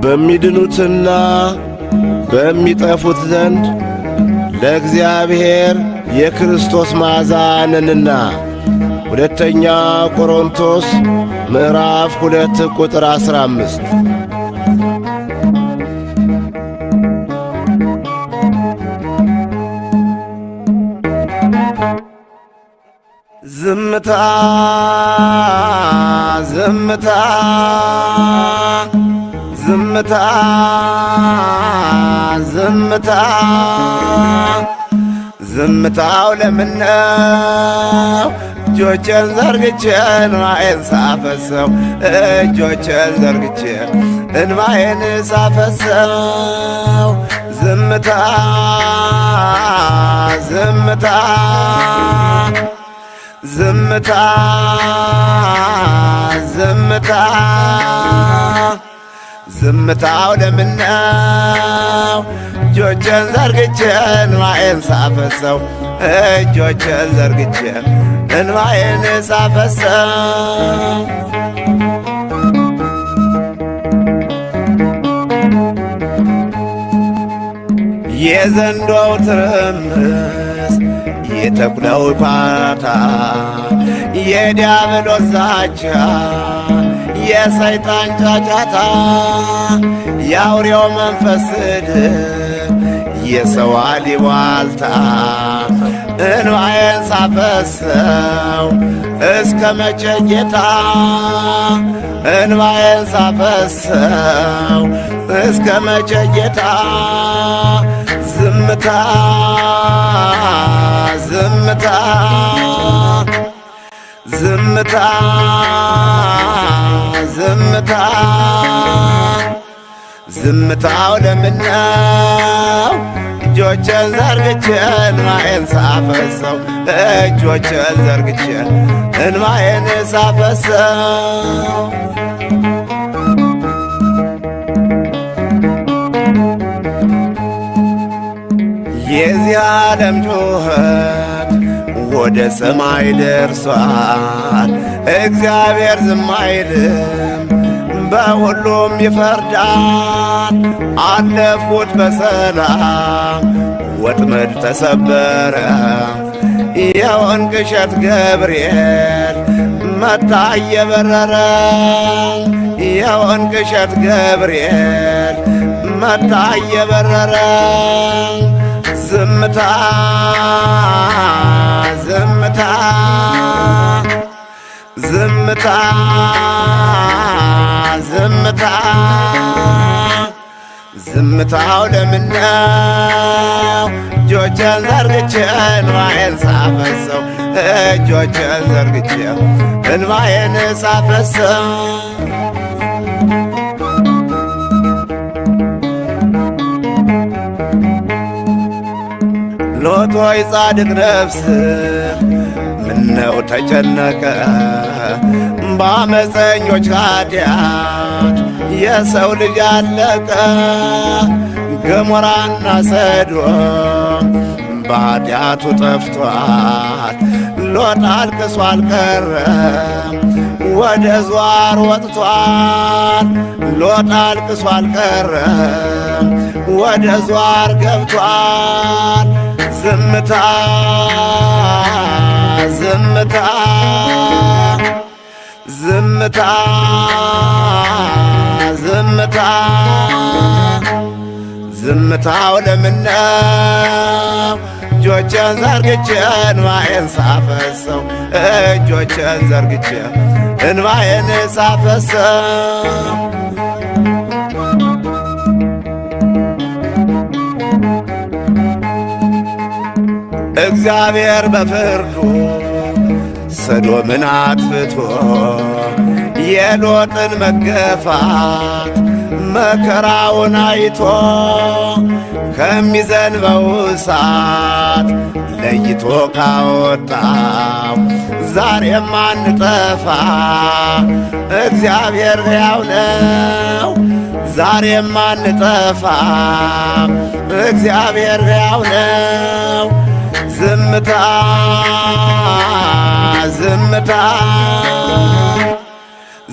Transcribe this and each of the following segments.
በሚድኑትና በሚጠፉት ዘንድ ለእግዚአብሔር የክርስቶስ መዓዛ ነንና። ሁለተኛ ቆሮንቶስ ምዕራፍ 2 ቁጥር 15። ዝምታ ዝምታ ዝምታ ዝምታ ዝምታው ለምነው እጆቼን ዘርግቼ እንባዬን ሳፈሰው እጆቼን ዘርግቼ እንባዬን ሳፈሰው ዝምታ ዝምታ ዝምታ ዝምታ ዝምታው ለምነው እጆቼን ዘርግቼ እንባዬን ሳፈሰው እጆቼን ዘርግቼ እንባዬን ሳፈሰው የዘንዶው ትርምስ የተኩላው ኳታ የዲያብሎስ ዛቻ የሰይጣን ጫጫታ የአውሬው መንፈስ ስድብ የሰው አሉባልታ እንባዬን ሳፈሰው እስከ መቼ ጌታ እንባዬን ሳፈሰው እስከ መቼ ጌታ ዝምታ ዝምታ ዝምታ ዝምታ ዝምታው ለምነው እጆቼን ዘርግቼ እንባዬን ሳፈሰው እጆቼን ዘርግቼ እንባዬን ሳፈሰው የዚህ ዓለም ጩኸት ወደ ሰማይ ደርሷል። እግዚአብሔር ዝም አይልም፣ በሁሉም ይፈርዳል። አለፉት በሰላም ወጥመድ ተሰበረ። የወንቅ እሸት ገብርኤል መጣ እየበረረ የወንቅ እሸት ገብርኤል መጣ እየበረረ ዝምታ ዝምታ ዝምታ ዝምታ ዝምታው ለምነው እጆቼን ዘርግቼ እንባዬን ሳፈሰው እጆቼን ዘርግቼ እንባዬን ሳፈሰው ሎቶይ ጻድቅ ነፍስ ምነው ተጨነቀ በአመፀኞች ኃጢአት የሰው ልጅ አለቀ። ገሞራና ሰዶም በኃጢአቱ ጠፍቷል። ሎጥ አልቅሶ አልቀረም ወደ ዟር ወጥቷል። ሎጥ አልቅሶ አልቀረም ወደ ዟር ገብቷል። ዝምታ ዝምታ ዝምታ ዝምታ ዝምታው ለምነው እጆቼን ዘርግቼ እንባዬን ሳፈሰው እጆቼን ዘርግቼ እንባዬን ሳፈሰው እግዚአብሔር በፍርዱ ሰዶምን አጥፍቶ የሎጥን መገፋት መከራውን አይቶ ከሚዘንበው እሳት ለይቶ ካወጣው ዛሬም አንጠፋ እግዚአብሔር ሕያው ነው። ዛሬም አንጠፋ እግዚአብሔር ሕያው ነው። ዝምታ ዝምታ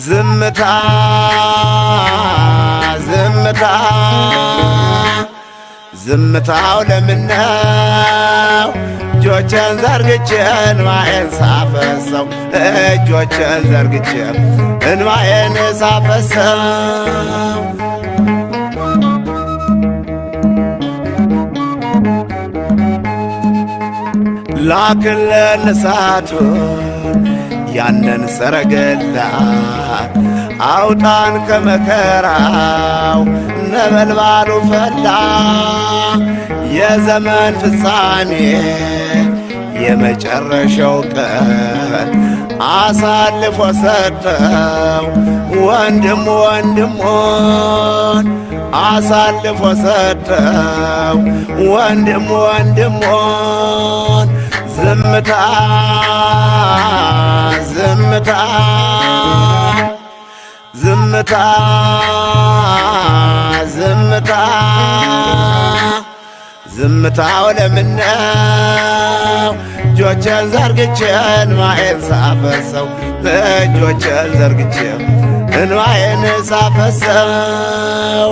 ዝምታ ዝምታ ዝምታው ለምነው እጆቼን ዘርግቼ እንባዬን ሳፈሰው እጆቼን ዘርግቼ እንባዬን ሳፈሰው ላክልን እሳቱን ያንን ሰረገላ አውጣን ከመከራው ነበልባሉ ፈላ የዘመን ፍጻሜ የመጨረሻው ቀን አሳልፎ ሰጠው ወንድም ወንድሙን አሳልፎ ሰጠው ወንድም ወንድሙን ዝምታ ዝምታ ዝምታ ዝምታ ዝምታው ለምነው እጆቼን ዘርግቼ እንባዬን ሳፈሰው እጆቼን ዘርግቼ እንባዬን ሳፈሰው